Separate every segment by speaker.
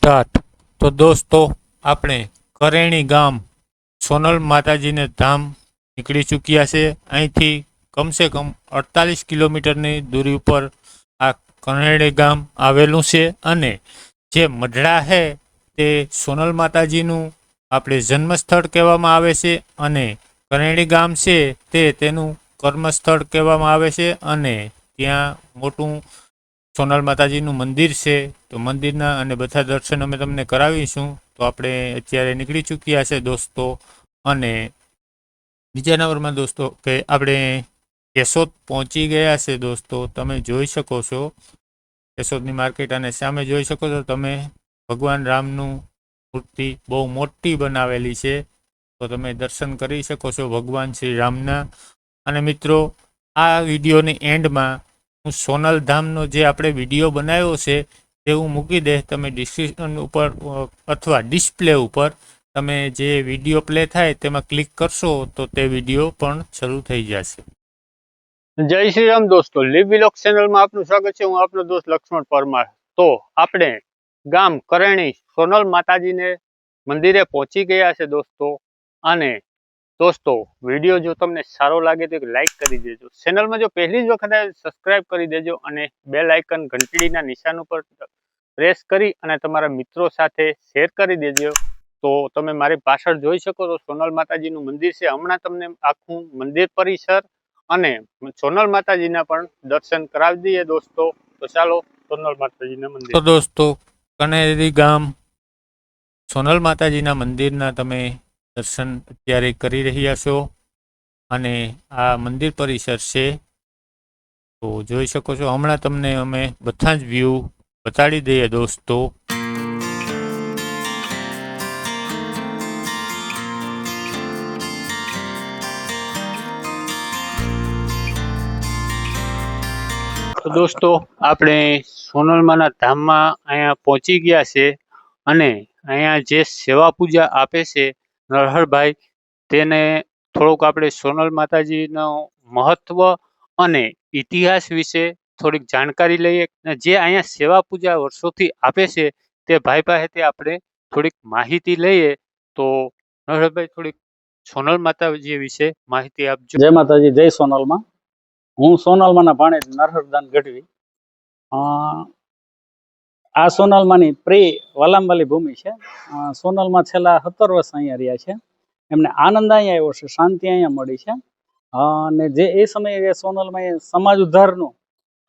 Speaker 1: Start. તો દોસ્તો આપણે કરેણી ગામ સોનલ માતાજીને ધામ નીકળી ચૂક્યા છે। અહીંથી કમસે કમ 48 કિલોમીટરની દૂરી ઉપર આ કરેણી ગામ આવેલું છે અને જે મઢડા છે તે સોનલ માતાજીનું આપણે જન્મસ્થળ કહેવામાં આવે છે અને કરેણી ગામ છે તે તેનું કર્મસ્થળ કહેવામાં આવે છે અને ત્યાં મોટું સોનલ માતાજીનું મંદિર છે। તો મંદિરના અને બધા દર્શન અમે તમને કરાવીશું। તો આપણે અત્યારે નીકળી ચૂક્યા છે દોસ્તો અને બીજા નંબરમાં દોસ્તો કે આપણે કેશોદ પહોંચી ગયા છે દોસ્તો। તમે જોઈ શકો છો કેશોદની માર્કેટ અને સામે જોઈ શકો છો તમે ભગવાન રામનું મૂર્તિ બહુ મોટી બનાવેલી છે। તો તમે દર્શન કરી શકો છો ભગવાન શ્રી રામના। અને મિત્રો આ વિડીયોની એન્ડમાં હું સોનલ ધામનો જે આપણે વિડીયો બનાવ્યો છે તે હું મૂકી દે, તમે ડિસ્ક્રિપ્શન ઉપર અથવા ડિસ્પ્લે ઉપર તમે જે વિડીયો પ્લે થાય તેમાં ક્લિક કરશો તો તે વિડીયો પણ શરૂ થઈ જશે।
Speaker 2: જય શ્રી રામ દોસ્તો, લીવ વિલોગ ચેનલમાં આપનું સ્વાગત છે। હું આપનો દોસ્ત લક્ષ્મણ પરમાર। તો આપણે ગામ કરેણી સોનલ માતાજીને મંદિરે પહોંચી ગયા છે દોસ્તો। અને દોસ્તો વિડીયો જો તમને સારો લાગે તો લાઈક કરી દેજો, ચેનલમાં જો પહેલી જ વખત આવે સબસ્ક્રાઇબ કરી દેજો અને બેલ આઇકન ઘંટડીના નિશાન ઉપર પ્રેસ કરી અને તમારા મિત્રો સાથે શેર કરી દેજો। તો તમે મારી પાછળ જોઈ શકો છો સોનલ માતાજીનું મંદિર છે। હમણાં તમને આખું મંદિર પરિસર અને સોનલ માતાજીના પણ દર્શન કરાવી દઈએ દોસ્તો। તો ચાલો સોનલ માતાજીના મંદિર।
Speaker 1: તો દોસ્તો કનેરી ગામ સોનલ માતાજીના મંદિરના તમે દર્શન અત્યારે કરી રહ્યા છો અને આ મંદિર પરિસર છે તો જોઈ શકો છો। હમણાં તમને અમે બધા જ વ્યૂ બતાડી દઈએ દોસ્તો।
Speaker 2: તો દોસ્તો આપણે સોનલમાના ધામમાં અહીંયા પહોંચી ગયા છે અને અહીંયા જે સેવા પૂજા આપે છે નરહરભાઈ, તેને થોડુંક આપણે સોનલ માતાજીનો મહત્વ અને ઇતિહાસ વિશે થોડીક જાણકારી લઈએ। જે અહીંયા સેવા પૂજા વર્ષોથી આપે છે તે ભાઈ પાસેથી આપણે થોડીક માહિતી લઈએ। તો નરહરભાઈ થોડીક સોનલ માતાજી વિશે માહિતી આપજો।
Speaker 3: જય માતાજી, જય સોનલમાં। હું સોનલમાના ભાણેજ નરહરદાન ગઢવી। આ સોનલમાની પ્રિય વાલામવાલી ભૂમિ છે। સોનલમાં છેલ્લા 17 વર્ષ અહીંયા રહ્યા છે। એમને આનંદ અહીંયા આવ્યો છે, શાંતિ અહીંયા મળી છે। અને જે એ સમયે સોનલમાં એ સમાજ ઉદ્ધારનું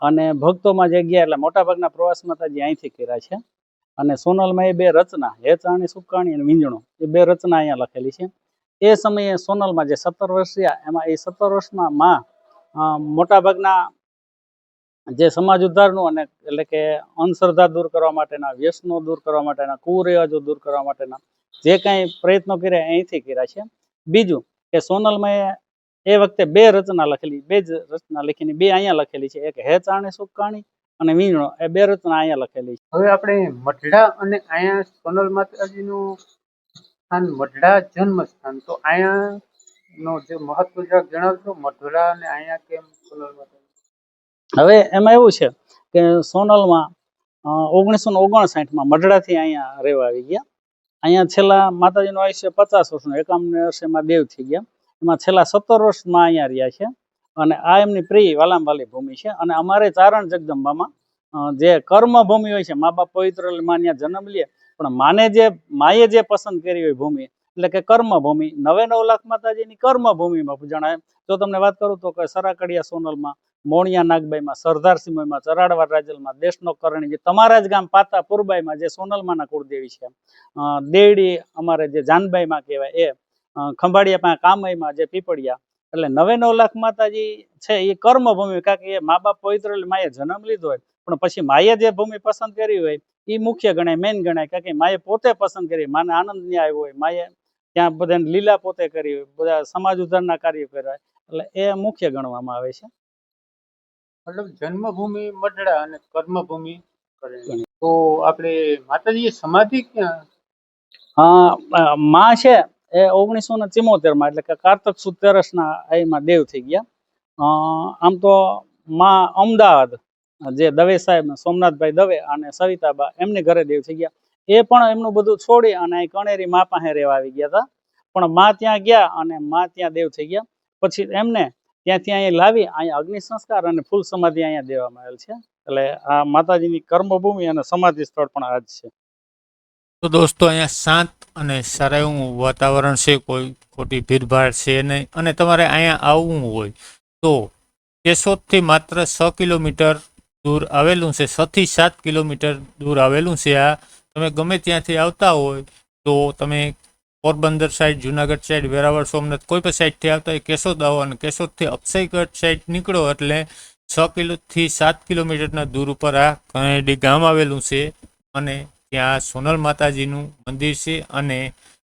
Speaker 3: અને ભક્તોમાં જે ગયા એટલે મોટાભાગના પ્રવાસ માતાજી અહીંથી કર્યા છે। અને સોનલમાં એ 2 રચના, હેચાણી સુકાણી અને વીંજણો, એ 2 રચના અહીંયા લખેલી છે। એ સમયે સોનલમાં જે 17 વર્ષ રહ્યા એમાં એ 17 વર્ષમાં માં મોટાભાગના જે સમાજ ઉદ્ધારનું અને એટલે કે અંધશ્રદ્ધા દૂર કરવા માટેના, વ્યસનો દૂર કરવા માટેના, કુરિવાજો દૂર કરવા માટેના જે કાંઈ પ્રયત્નો કર્યા અહીંથી કર્યા છે। બીજું કે સોનલમાં એ વખતે 2 રચના લખેલી, 2 જ રચના લખીને 2 અહીંયા લખેલી છે, એક હેચાણી સુકાણી અને વીંજણો, એ 2 રચના અહીંયા લખેલી છે।
Speaker 2: હવે આપણે મઢડા અને અહીંયા સોનલ માતાજીનું સ્થાન, મઢડા જન્મ સ્થાન, તો અહીંયા નો જે મહત્વ જણાવશો, મઢડા અને અહીંયા કેમ સોનલ માતાજી?
Speaker 3: હવે એમાં એવું છે કે સોનલમાં 1959માં મઢડાથી અહીંયા રહેવા આવી ગયા। અહીંયા છેલ્લા માતાજીનું આયુષ્ય 50 વર્ષનું, 51 વર્ષમાં દેવ થઈ ગયા। એમાં છેલ્લા 17 વર્ષમાં અહીંયા રહ્યા છે અને આ એમની પ્રિય વાલામવાલી ભૂમિ છે। અને અમારે ચારણ જગદંબામાં જે કર્મભૂમિ હોય છે, મા બાપ પવિત્ર માં ત્યાં જન્મ લે પણ માએ જે પસંદ કરી હોય ભૂમિ એટલે કે કર્મભૂમિ, 99 લાખ માતાજીની કર્મભૂમિમાં જણાય। જો તમને વાત કરું તો કે સરાકડિયા સોનલમાં, મોણિયા નાગબાઈમાં, સરદારસિંહમાં, ચરાડવા રાજલમાં, દેશનો કરણી, જે તમારા જ ગામ પાતા પુરબાઈમાં જે સોનલમાના કુળદેવી છે, દેડી અમારે જે જાનબાઈમાં કહેવાય એ, ખંભાળિયા કામઈમાં જે પીપળિયા, એટલે 99 લાખ માતાજી છે એ કર્મભૂમિ, કારણ કે એ મા બાપ પવિત્ર માએ જન્મ લીધો હોય પણ પછી માએ જે ભૂમિ પસંદ કરી હોય એ મુખ્ય ગણાય, મેન ગણાય, કારણ કે માએ પોતે પસંદ કરી, માને આનંદ ન્યાય આવ્યો હોય, માએ ત્યાં બધાને લીલા પોતે કરી હોય, બધા સમાજ ઉદ્ધારના કાર્યો કર્યા હોય, એટલે એ મુખ્ય ગણવામાં આવે છે।
Speaker 2: મતલબ જન્મભૂમિ મઢડા અને કર્મભૂમિ કરેણી। તો આપણે માતાજી સમાધિ ક્યાં?
Speaker 3: માં છે એ 1974માં એટલે કે કારતક સુદ 13ના એમાં દેવ થઈ ગયા। આમ તો માં અમદાવાદ જે દવે સાહેબ, સોમનાથભાઈ દવે અને સવિતાબા, એમને ઘરે દેવ થઈ ગયા। એ પણ એમનું બધું છોડી અને અહીં કણેરી મા પાસે રહેવા આવી ગયા હતા. પણ મા ત્યાં ગયા અને મા ત્યાં દેવ થઈ ગયા. પછી એમને ત્યાંથી અહીંયા લાવી અહીંયા અગ્નિ સંસ્કાર અને ફૂલ સમાધિ અહીંયા દેવામાં આવેલ છે. એટલે આ માતાજીની કર્મભૂમિ અને સમાધિ સ્થળ પણ આ જ છે.
Speaker 1: તો દોસ્તો અહીંયા શાંત અને સારા એવું વાતાવરણ છે, કોઈ ખોટી ભીડભાડ છે નહીં. અને તમારે અહીંયા આવવું હોય તો કેશોદથી માત્ર 6 કિલોમીટર દૂર આવેલું છે, 6 થી 7 કિલોમીટર દૂર આવેલું છે. આ તમે ગમે ત્યાંથી આવતા હોય તો તમે પોરબંદર સાઈડ, જુનાગઢ સાઈડ, વેરાવળ, સોમનાથ કોઈ પણ સાઈડથી આવતા હોય કેશોદ આવો અને કેશોદથી અક્ષયગઢ સાઈડ નીકળો એટલે 6 થી 7 કિલોમીટરના દૂર ઉપર આ કણેડી ગામ આવેલું છે. અને ત્યાં સોનલ માતાજીનું મંદિર છે અને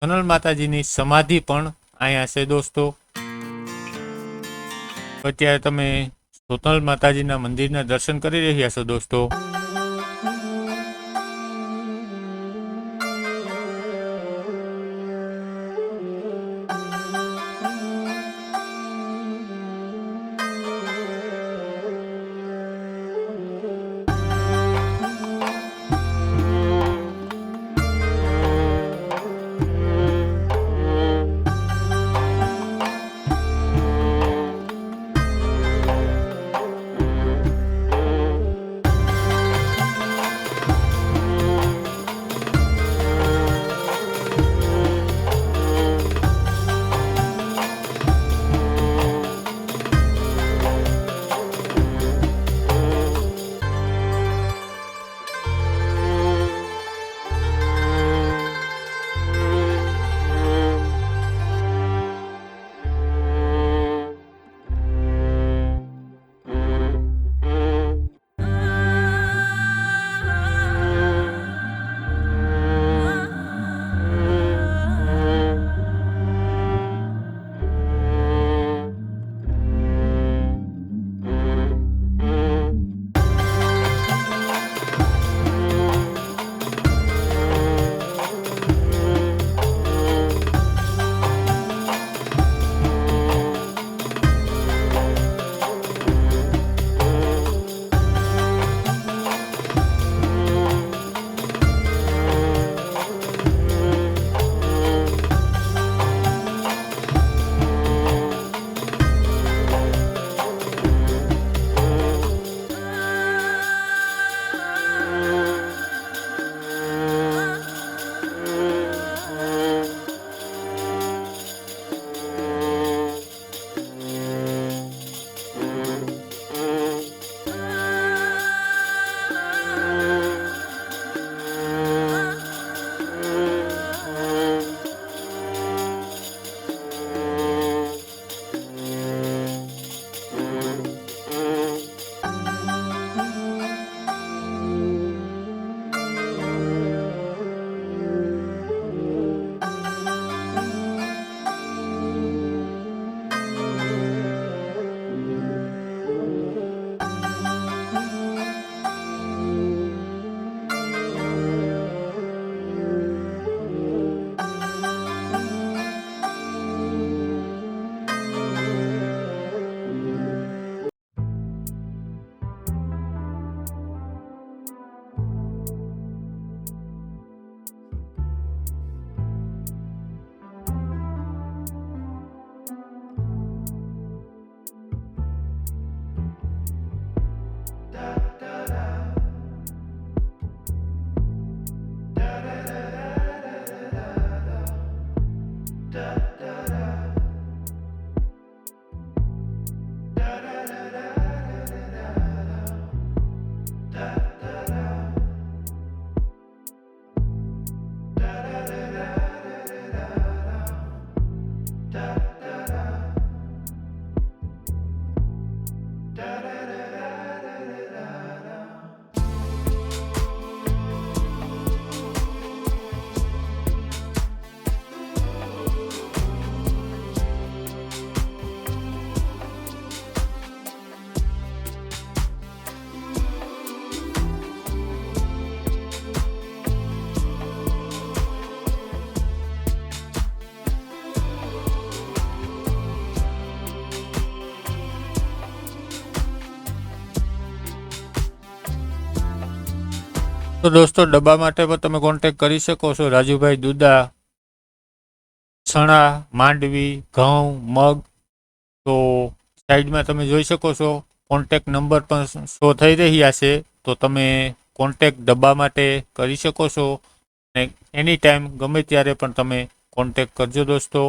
Speaker 1: સોનલ માતાજીની સમાધિ પણ અહીંયા છે દોસ્તો. અત્યારે તમે સોનલ માતાજીના મંદિરના દર્શન કરી રહ્યા છો દોસ્તો. તો દોસ્તો ડબ્બા માટે પણ તમે કોન્ટેક્ટ કરી શકો છો. રાજુભાઈ દુદા, ચણા, માંડવી, ઘઉં, મગ. તો સાઈડમાં તમે જોઈ શકો છો કોન્ટેક્ટ નંબર પણ શો થઈ રહ્યા છે. તો તમે કોન્ટેક્ટ ડબ્બા માટે કરી શકો છો અને એની ટાઈમ ગમે ત્યારે પણ તમે કોન્ટેક્ટ કરજો દોસ્તો.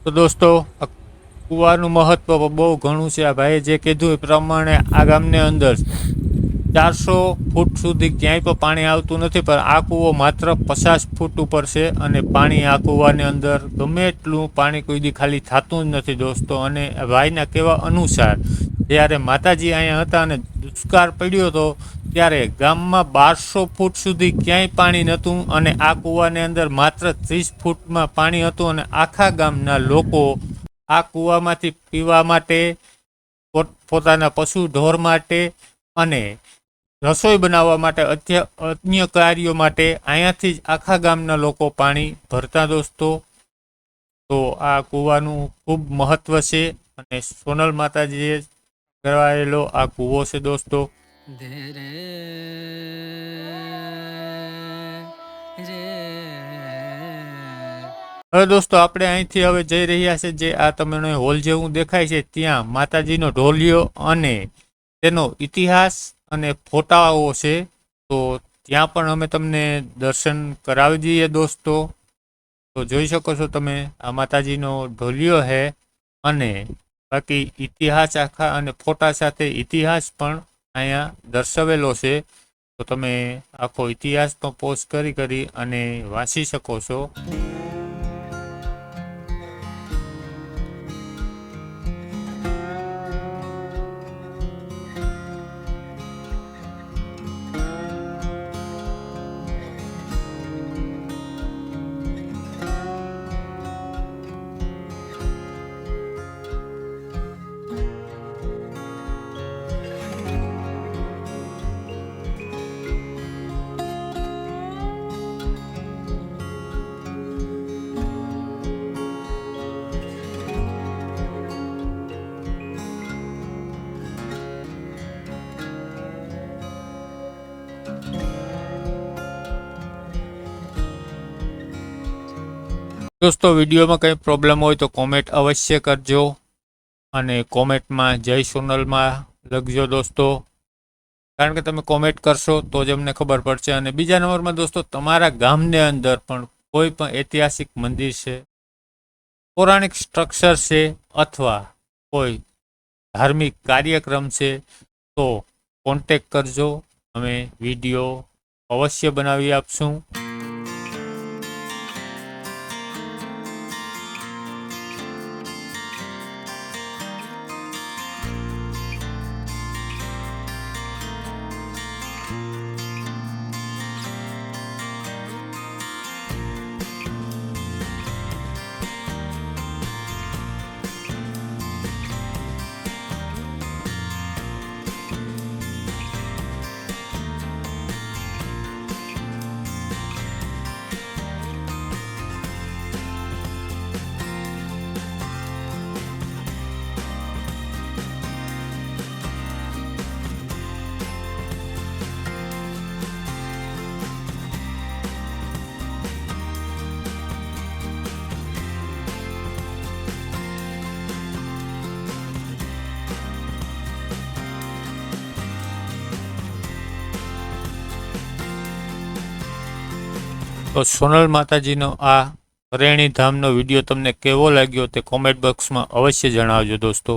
Speaker 1: તો દોસ્તો આ કૂવાનું મહત્વ બહુ ઘણું છે. આ ભાઈએ જે કીધું એ પ્રમાણે આ ગામની અંદર 400 ફૂટ સુધી ક્યાંય પણ પાણી આવતું નથી, પણ આ કૂવો માત્ર 50 ફૂટ ઉપર છે અને પાણી આ કૂવાની અંદર ગમે એટલું પાણી કોઈ દી ખાલી થતું જ નથી દોસ્તો. અને ભાઈના કહેવા અનુસાર જ્યારે માતાજી અહીંયા હતા અને દુષ્કાળ પડ્યો હતો ત્યારે ગામમાં 1200 ફૂટ સુધી ક્યાંય પાણી નહોતું અને આ કૂવાની અંદર માત્ર 30 ફૂટમાં પાણી હતું અને આખા ગામના લોકો આ કૂવામાંથી પીવા માટે, પોતાના પશુ ઢોર માટે અને રસોઈ બનાવવા માટે, અન્ય કાર્યો માટે અહીંયાથી જ આખા ગામના લોકો પાણી ભરતા દોસ્તો. તો આ કૂવાનું ખૂબ મહત્વ છે અને સોનલ માતાજીએ કરાયેલો આ કૂવો છે દોસ્તો. હવે દોસ્તો આપણે અહીંથી હવે જઈ રહ્યા છે જે આ તમને હોલ જેવું દેખાય છે ત્યાં માતાજીનો ઢોલિયો અને તેનો ઇતિહાસ અને ફોટાઓ છે. તો ત્યાં પણ અમે તમને દર્શન કરાવી દઈએ દોસ્તો. તો જોઈ શકો છો તમે આ માતાજીનો ઢોલિયો છે અને બાકી ઇતિહાસ આખા અને ફોટા સાથે ઇતિહાસ પણ અહીંયા દર્શાવેલો છે. તો તમે આખો ઇતિહાસ પણ પોસ્ટ કરી અને વાંચી શકો છો. દોસ્તો વિડીયોમાં કંઈ પ્રોબ્લેમ હોય તો કોમેન્ટ અવશ્ય કરજો અને કોમેન્ટમાં જય સોનલમાં લખજો દોસ્તો. કારણ કે તમે કોમેન્ટ કરશો તો જ અમને ખબર પડશે. અને બીજા નંબરમાં દોસ્તો, તમારા ગામની અંદર પણ કોઈ પણ ઐતિહાસિક મંદિર છે, પૌરાણિક સ્ટ્રક્ચર છે, અથવા કોઈ ધાર્મિક કાર્યક્રમ છે, તો કોન્ટેક કરજો. અમે વિડીયો અવશ્ય બનાવી આપશું. તો સોનલ માતાજીનો આ કરેણી ધામનો વિડીયો તમને કેવો લાગ્યો તે કોમેન્ટ બોક્સમાં અવશ્ય જણાવજો દોસ્તો.